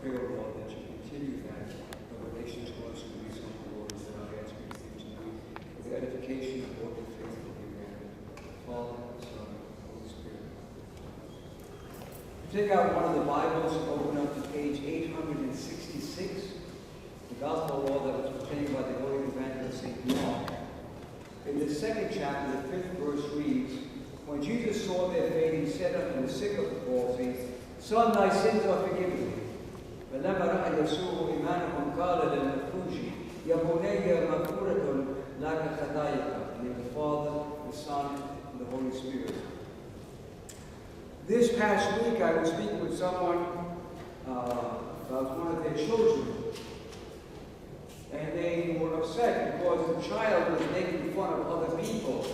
pray, O Lord, that you continue that revelation to us through these humble words that I ask you to do tonight for the edification of all your faithful people. Father, Son, Holy Spirit. Take out one of the Bibles and open up to page 866, the Gospel law that was proclaimed by the Holy Evangelist St. Mark. In the second chapter, the 5th verse reads, "When Jesus saw their faith, he said unto the sick of the palsy, Son, thy sins are forgiven thee." فلما رأى يسوع إيمانهم قال للمفلوج يا بني مغفورة لك خطاياك. In the name of the Father, the Son, and the Holy Spirit. This past week, I was speaking with someone about one of their children. And they were upset because the child was making fun of other people.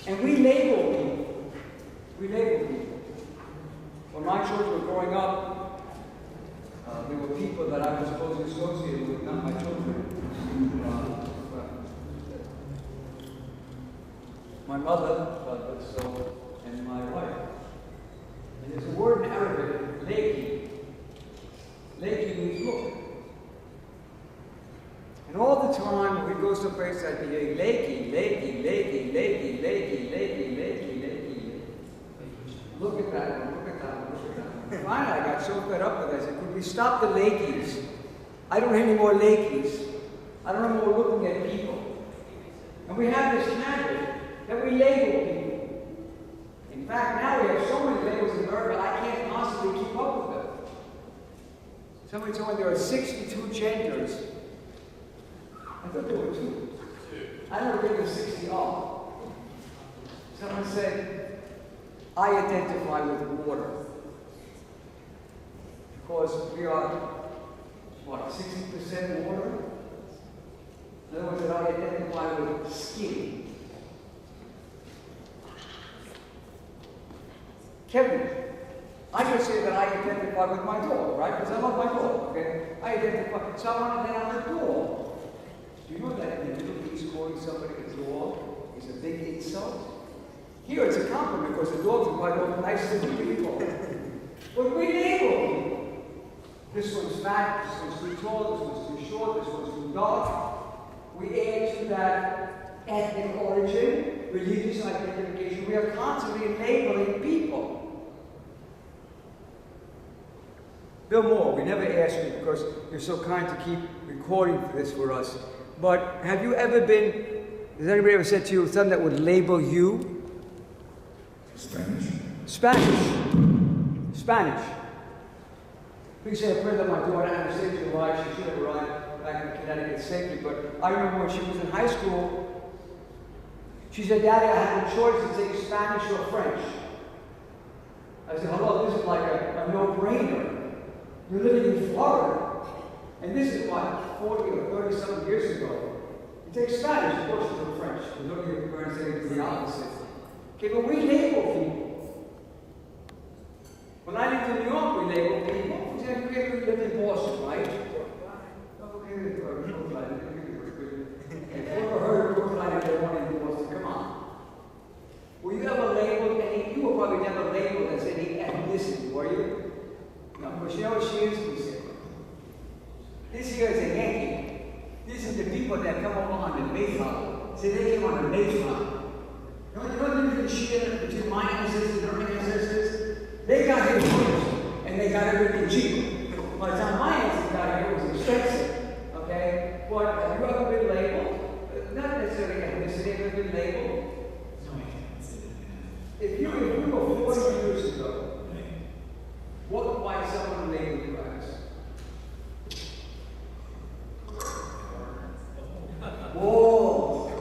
And we label people. We label people. When my children were growing up, there were people that I was supposed to associate with, not my children. My mother, and my wife. And there's a word in Arabic, leki. Leki means look. And all the time, when we go someplace, I'd be hearing Lakey, Lakey, Lakey, Lakey, Lakey, Lakey, Lakey, Lakey. Look at that one, look at that one, look at that one. Finally, I got so fed up with it. I said, could we stop the Lakeys? I don't have any more Lakeys. I don't know more looking at people. And we have this habit that we label people. In fact, now we have so many labels in America, I can't possibly keep up with them. Somebody told me there are 62 genders. I thought there were 2. I never gave the 60 up. Someone said, I identify with water. Because we are, what, 60% water? In other words, that I identify with skin. Kevin, I just say that I identify with my dog, right? Because I love my dog, okay? I identify, so I want to lay on the dog. Do you know that in the Middle East, calling somebody a dog is a big insult? Here it's a compliment because the dogs are quite often nicer than people. But we label people. This one's fat, this one's too tall, this one's too short, this one's too dark. We add to that ethnic origin, religious identification. We are constantly labeling people. Bill Moore, we never asked you because you're so kind to keep recording this for us. But have you ever been, has anybody ever said to you something that would label you? Spanish. Spanish. Please say a prayer that my daughter Anastasia arrived. She should have arrived back in Connecticut safely. But I remember when she was in high school, she said, Daddy, I had a choice to take Spanish or French. I said, hello, this is like a no-brainer. You're living in Florida. And this is what, 40 or 30 something years ago. You take Spanish, of course, you take French. You look at your parents saying it's the opposite. Okay, but we label people. When I lived in New York, we labeled people. For example, we lived in Boston, right? Okay, Brookline. If you ever heard of Brookline and they wanted in Boston, come on. Were you ever labeled any, you were probably never labeled as any ethnicity, were you? No, because you know what she is? We say, this here is a Yankee. This is the people that come over on the Mayflower. See, they came on the Mayflower. You know the difference between my ancestors and her ancestors? They got here first, and they got everything cheaper. By the time my ancestors got here, it was expensive. Okay? But have you ever been labeled? Not necessarily ethnicity, ever been labeled? No, I can't say that. If you were 40 years ago, what might someone label you as? Bald.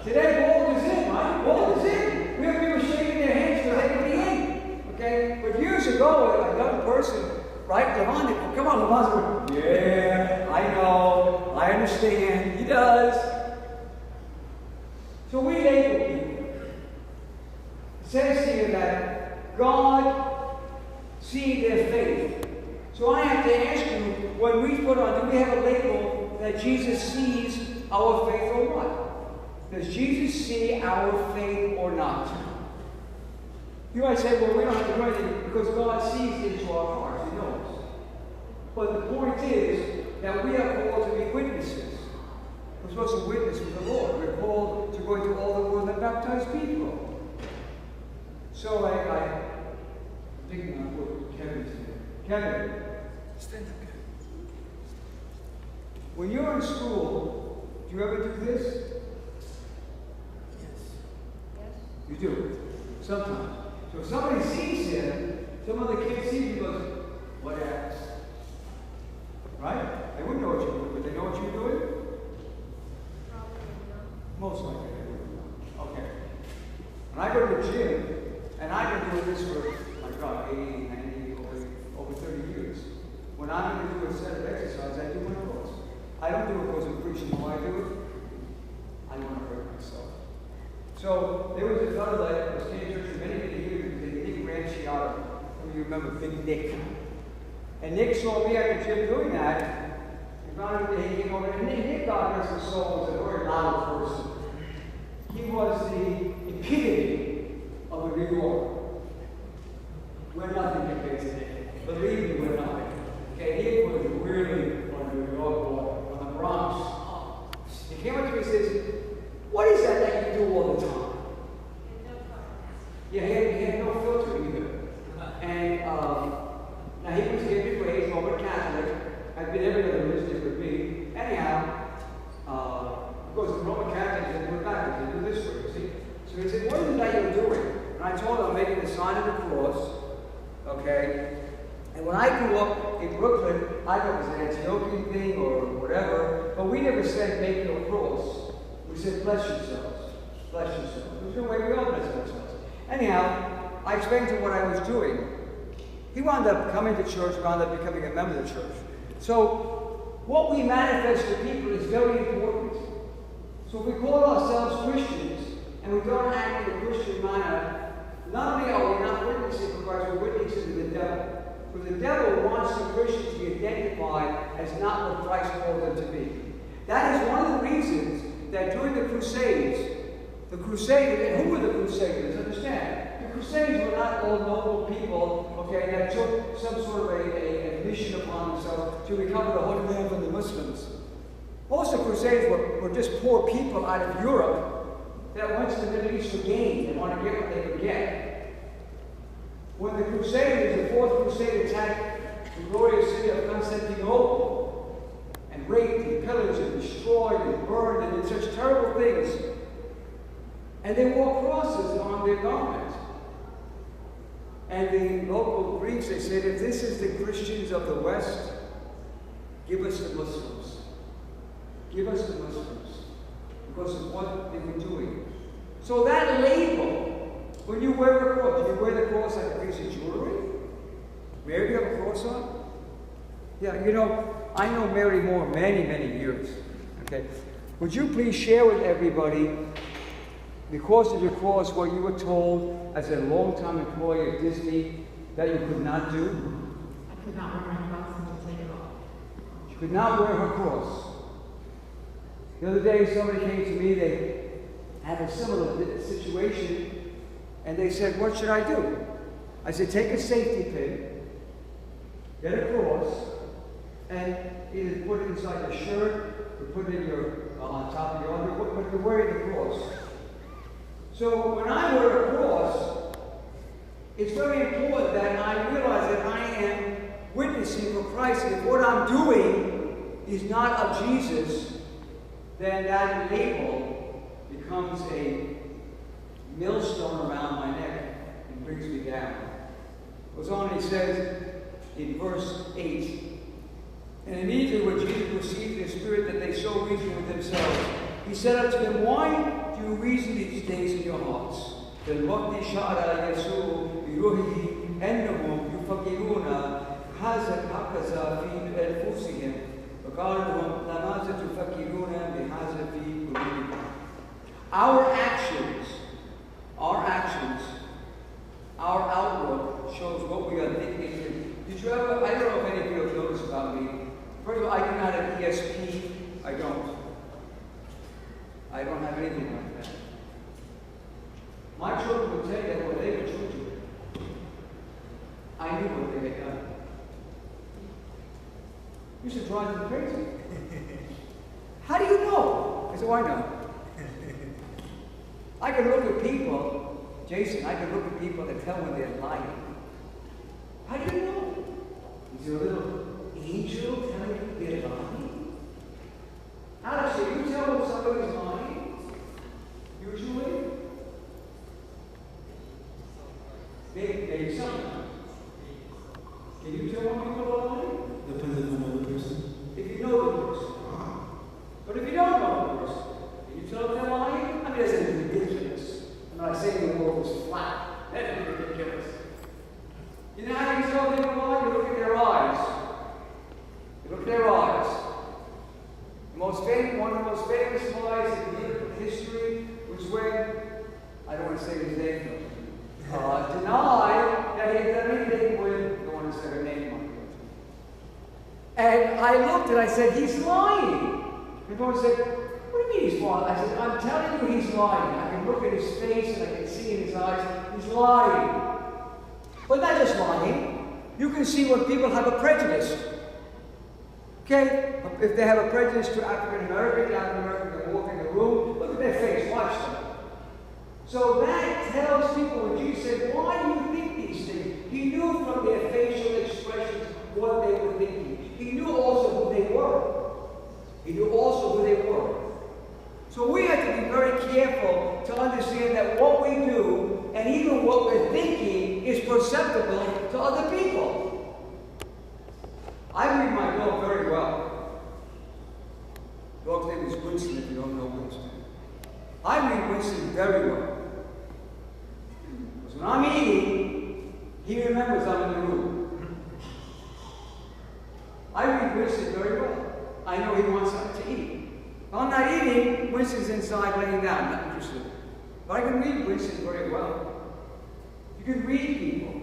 Today, bald is in, right? Bald is in. We have people shaking their hands because they can be in. Okay? But years ago, a young person, right? Levon, come on, Levon. Yeah, I know. I understand. He does. So we label people. It says here that God sees their faith. So I have to ask you, when we put on, do we have a label that Jesus sees our faith or what? Does Jesus see our faith or not? You might say, well, we don't have to do anything because God sees into our hearts. He knows. Kevin, Stand up, Kevin. when you're in school, do you ever do this? Yes. You do. Sometimes. So if somebody sees him, some other kid sees him and goes, what happens? Right? They wouldn't know what you're doing, but they know what you're doing? Most likely they wouldn't know. Okay. When I go to the gym, and I've been doing this for, my God, 80, 90, over 30 years. When I'm going to do a set of exercise, I do one of those. I don't do it because I'm preaching. Why I do it? I want to hurt myself. So there was a fellow that was came to church for many, many years, Nick Ranciato. Some of you remember Big Nick. And Nick saw me at the gym doing that. He found out that he came over, and Nick, God rest his soul, was a very loud person. He was the epitome of a New York. We're nothing compared to Nick. Believe me, we're nothing. Okay, he was really on New York water, on the Bronx. He came up to me and says, what is that you do all the time? Yeah, he had no filter either. And now he was given raised over Catholic. I've been every other religion with me. Anyhow, of course, the Roman Catholics said, we're back, they do this way, see? So he said, what is it that you're doing? And I told him I'm making the sign of the cross, okay? And when I grew up in Brooklyn, I thought it was an Antiochian thing or whatever, but we never said make no cross. We said bless yourselves, bless yourselves. It was the way we all bless ourselves. Anyhow, I explained to him what I was doing. He wound up coming to church, wound up becoming a member of the church. So, what we manifest to people is very important. So if we call ourselves Christians, and we don't act in a Christian manner, not only are we not witnessing for Christ, we're witnessing to the devil. Because the devil wants the Christians to be identified as not what Christ called them to be. That is one of the reasons that during the Crusades, and who were the Crusaders? Understand, the Crusades were not all noble people, okay, that took some sort of a mission upon themselves to recover the Holy Land from the Muslims. Most of the Crusades were just poor people out of Europe that went to the Middle East for gain and want to get what they could get. When the Crusaders, the Fourth Crusade, attacked the glorious city of Constantinople and raped and pillaged and destroyed and burned and did such terrible things, and they wore crosses on their garments. And the local Greeks, they said, if this is the Christians of the West, give us the Muslims. Give us the Muslims. Because of what they were doing. So that label, when you wear a cross, do you wear the cross like a piece of jewelry? Mary, do you have a cross on? Yeah, you know, I know Mary Moore many, many years. Okay. Would you please share with everybody, because of your cross, what you were told as a long-time employee of Disney that you could not do? I could not wear my cross and take it off. She could not wear her cross. The other day, somebody came to me, they had a similar situation, and they said, what should I do? I said, take a safety pin, get a cross, and either put it inside your shirt, or put it in your, on top of your arm, but you're wearing the cross. So when I wear a cross, it's very important that I realize that I am witnessing for Christ. And if what I'm doing is not of Jesus, then that label becomes a millstone around my neck and brings me down. Goes on and he says in verse 8, and immediately when Jesus perceived in the Spirit that they so reasoned with themselves, he said unto them, why do you reason these things in your hearts? بالوقت شعر يسوع بروحه أنهم يفكرون هكذا في أنفسهم فقال لهم لماذا تفكرون بهذا في قلوبكم. Our actions, our outlook shows what we are thinking. Did you ever, I don't know if any of you have noticed about me. First of all, I do not have ESP. I don't. I don't have anything like that. My children would tell you that when they were children, I knew what they had done. You should drive them crazy. How do you know? I said, well, I know. I can look at people, Jason, I can look at people and tell when they're lying. How do you know? Is there a little angel telling you they're lying? Alex, can you tell when somebody's lying? Usually? Maybe sometimes. Can you tell when people are lying? Depends on the person. If you know the person. But if you don't know the person, can you tell if they're lying? I mean, that's ridiculous. I'm not saying the world is flat. That's ridiculous. You know how you tell people lying? You look at their eyes. You look at their eyes. One of the most famous lies in history was when, I don't want to say his name, denied that he had done anything with, I don't want to say her name. And I looked and I said, he's lying. And Lord said, what do you mean he's lying? I said, I'm telling you he's lying. I can look at his face and I can see in his eyes, he's lying. But not just lying. You can see when people have a prejudice. Okay? If they have a prejudice to African American can walk in the room, look at their face, watch them. So that tells people, when Jesus said, why do you think these things? He knew from their facial expressions what they were thinking. He knew also who they were. He knew also who they were. So we have to be very careful to understand that what we do, and even what we're thinking, is perceptible to other people. I read my dog very well. The dog's name is Winston, if you don't know Winston. I read Winston very well. Because when I'm eating, he remembers I'm in the room. I read Winston very well. I know he wants something to eat. If I'm not eating, Winston's inside laying down, not interested. But I can read Winston very well. You can read people.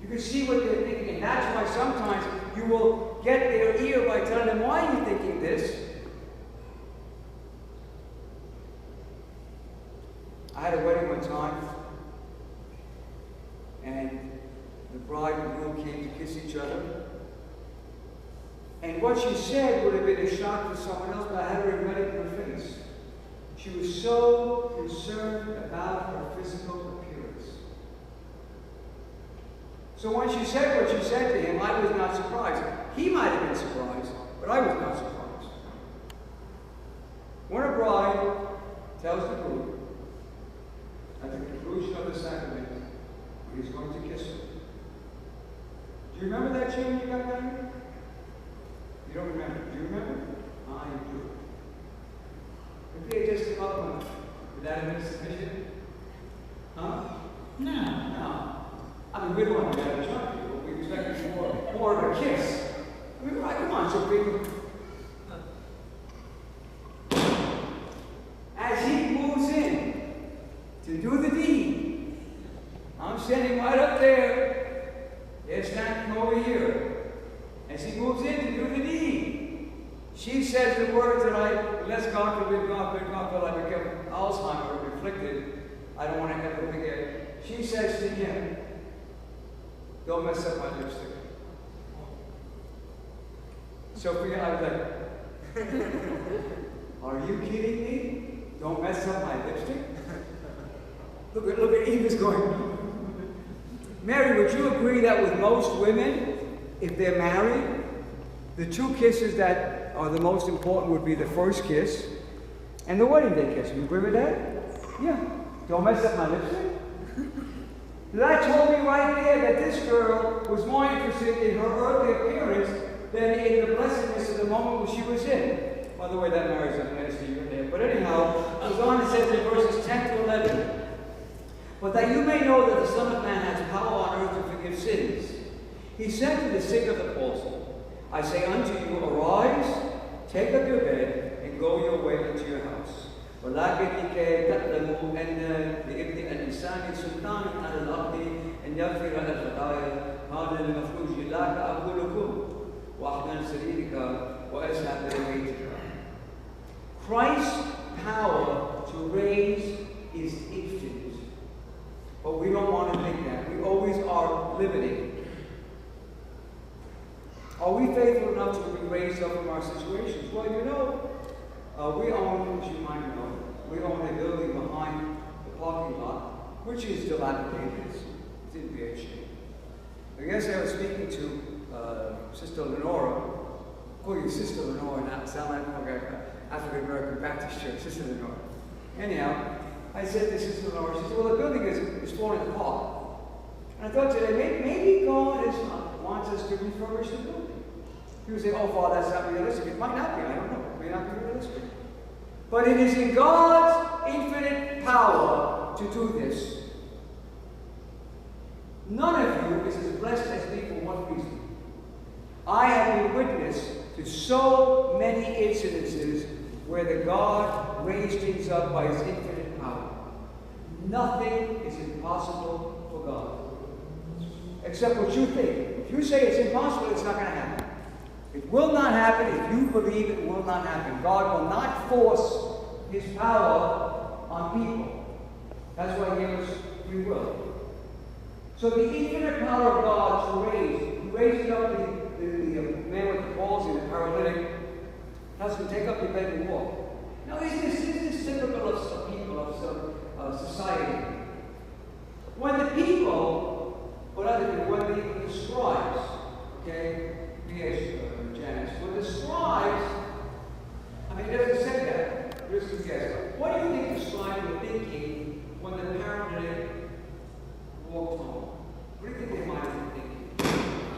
You can see what they're thinking. And that's why sometimes you will get their ear by telling them, why are you thinking this? I had a wedding one time, and the bride and groom came to kiss each other. And what she said would have been a shock to someone else, but I had her read it in her face. She was so concerned about her physical appearance. So when she said what she said to him, I was not surprised. He might have been surprised, but I was not surprised. When a bride tells the groom, at the conclusion of the sacrament, he is going to kiss her. Do you remember that, Jim, when you got married? You don't remember. Do you remember? I do. If he had just come up on, would that have been sufficient? Huh? No. No. I mean, we don't want to get a drunk people. We expect more of a kiss. I mean, right, come on, so people. As he moves in to do the deed, I'm standing right up there. They're standing over here. As he moves in to do the deed, she says the words that unless God forbid, I become Alzheimer or afflicted, I don't want to ever forget. She says to him, don't mess up my lipstick. Sophia, I was like, are you kidding me? Don't mess up my lipstick? Look at Eva's going. Mary, would you agree that with most women, if they're married, the two kisses that are the most important would be the first kiss and the wedding day kiss? You agree with that? Yeah. Don't mess up my lipstick. That told me right there that this girl was more interested in her earthly appearance than in the blessedness of the moment when she was in. By the way, that marries a minister you in there. But anyhow, it goes on and says in verses 10 to 11, but that you may know that the Son of Man has power on earth to forgive sins. He said to the sick of the palsy, I say unto you, arise, take up your bed, and go your way into your house. ولكن لكي تعلموا أن لابن الإنسان سلطان على الأرض أن يغفر الخطايا هذا المفروض لك أقول لكم وأحمل سريرك وأذهب بيتك. Christ's power to raise is infinite, but we don't want to think that. We always are limiting. Are we faithful enough to be raised up from our situations? Well, you know, we own, as you might know, we own a building behind the parking lot, which is dilapidated. It's in bad shape. I guess I was speaking to Sister Lenora, call you Sister Lenora now, sound like African American Baptist Church, Sister Lenora. Anyhow, I said to Sister Lenora, she said, well, the building is falling apart. And I thought today, maybe God wants us to refurbish the building. He would say, oh, Father, that's not realistic. It might not be, I don't know. It may not be realistic. But it is in God's infinite power to do this. None of you is as blessed as me for one reason. I have been witness to so many incidences where the God raised things up by his infinite power. Nothing is impossible for God. Except what you think. If you say it's impossible, it's not going to happen. It will not happen if you believe it will not happen. God will not force his power on people. That's why he gave us free will. So the infinite power of God to raise up the man with the palsy, the paralytic, has to take up your bed and walk. Now, is this typical of people, of society? When the people, when the scribes, okay, Janice, when the scribes, I mean, it doesn't say that. Here's the guess. What do you think the scribes were thinking when the paralytic walked home? What do you think they might have been thinking?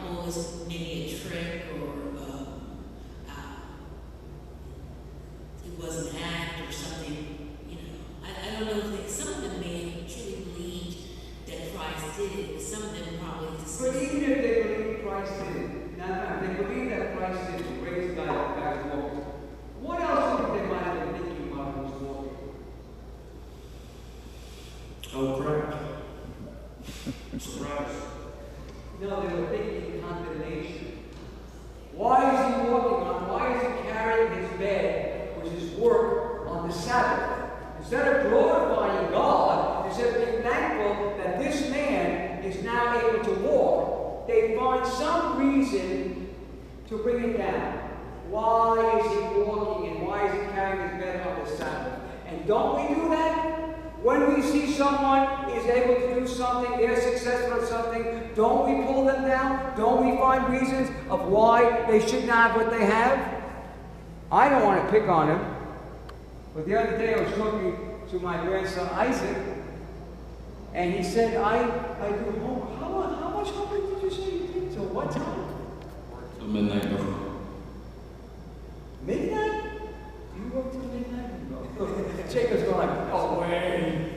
Oh, it was maybe a trick or it was an act or something, you know. I don't know if some of them may have truly believed that Christ did it, but some of them probably just. But even if they believe Christ did it, now they believe that Christ did it, raised the guy back and walked. What else do you think they might have been thinking while he was walking? Oh, crap. Surprise. No, they were thinking condemnation. Why is he walking on? Why is he carrying his bed, which is work, on the Sabbath? Instead of glorifying God, instead of being thankful that this man is now able to walk, they find some reason to bring it down. Why is he walking and why is he carrying his bed on the Sabbath? And don't we do that? When we see someone is able to do something, they're successful at something, don't we pull them down? Don't we find reasons of why they should not have what they have? I don't want to pick on him, but the other day I was talking to my grandson Isaac, and he said, I do homework. How much homework did you say you did? Till what time? Till midnight, bro. Midnight? You work till midnight? Jacob's going like, oh, wait.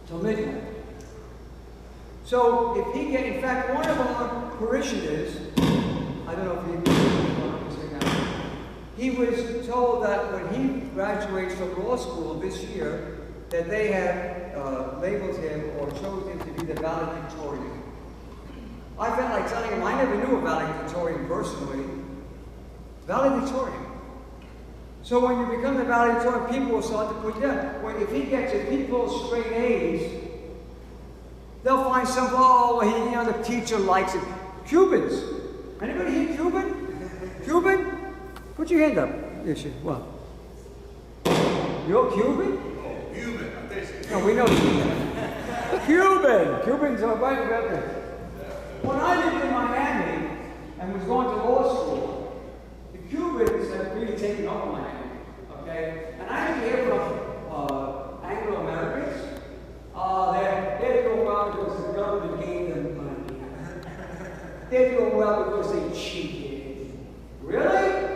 Till midnight. So if he in fact, one of our parishioners, I don't know if he was told that when he graduates from law school this year, that they have labeled him or chosen him to be the valedictorian. I felt like telling him, I never knew a valedictorian personally. Valedictorian. So when you become the valedictorian, people will start to put down. If he pulls straight A's, they'll find some, the teacher likes it. Cubans. Anybody here Cuban? Cuban? Put your hand up. Yes, what? You're Cuban? Oh, Cuban. No, we know Cuban. Cubans are right about there. When I lived in Miami and was going to law school, the Cubans have really taken over Miami. Okay? And I actually hear from Anglo-Americans. They're doing well because the government gave them money. They're doing well because they cheated. Really?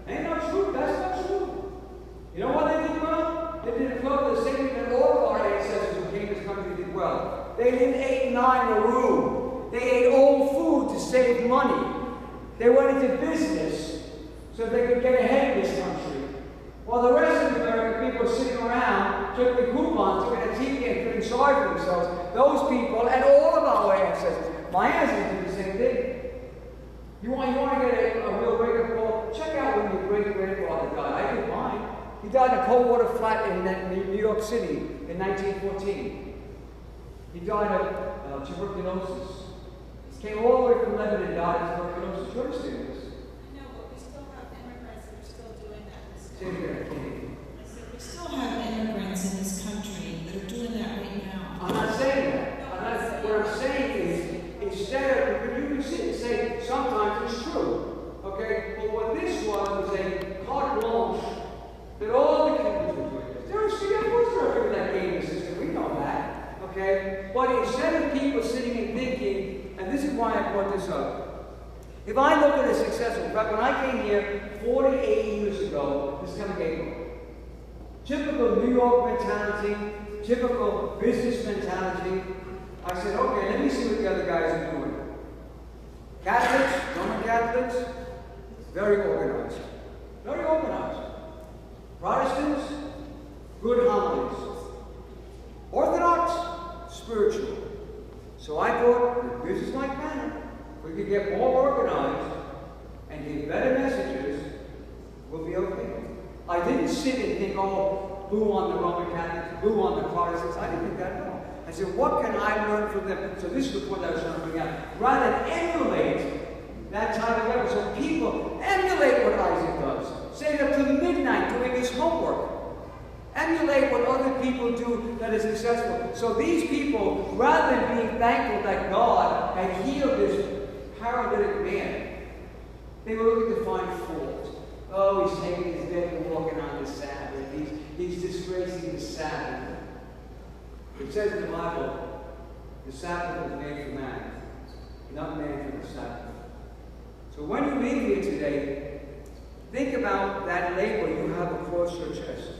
Ain't not true. That's not true. You know what they did well? They did well the same thing that all of our ancestors who came to this country did well. They didn't 8 and 9 in a room. They ate old food to save money. They went into business so they could get ahead in this country. While the rest of the American people are sitting around, took the coupons, took a TV and feeling sorry for themselves. Those people and all of our ancestors. My ancestors did the same thing. You want to get a real wake-up call? Check out when your great-grandfather died. I did mine. He died in a cold water flat in New York City in 1914. He died of tuberculosis. He came all the way from Lebanon and died of tuberculosis. Do you understand this? No, but we still have immigrants that are still doing that in this Say country. it again. I said, We still have immigrants in this country that are doing that right now. I'm not saying that. What I'm saying is, instead of, you can sit and say instead of people sitting and thinking, and this is why I brought this up, if I look at a successful, in fact, when I came here 48 years ago, this coming April, typical New York mentality, typical business mentality, I said, okay, let me see what the other guys are doing. Catholics, Roman Catholics, very organized. Very organized. Protestants, good homilies. Orthodox, spiritual. So I thought, in a business-like manner, we could get more organized and give better messages, we'll be okay. I didn't sit and think, oh, boo on the Roman Catholics, boo on the Protestants. I didn't think that at all. I said, what can I learn from them? So this is the point I was trying to bring out. Rather than emulate that type of effort. So people emulate what Isaac does. Stay up till midnight doing his homework. Emulate what other people do that is successful. So these people, rather than being thankful that God had healed this paralytic man, they were looking to find fault. Oh, he's taking his bed and walking on the Sabbath. He's disgracing the Sabbath. It says in the Bible, the Sabbath was made for man, not man for the Sabbath. So when you leave here today, think about that label you have across your chest.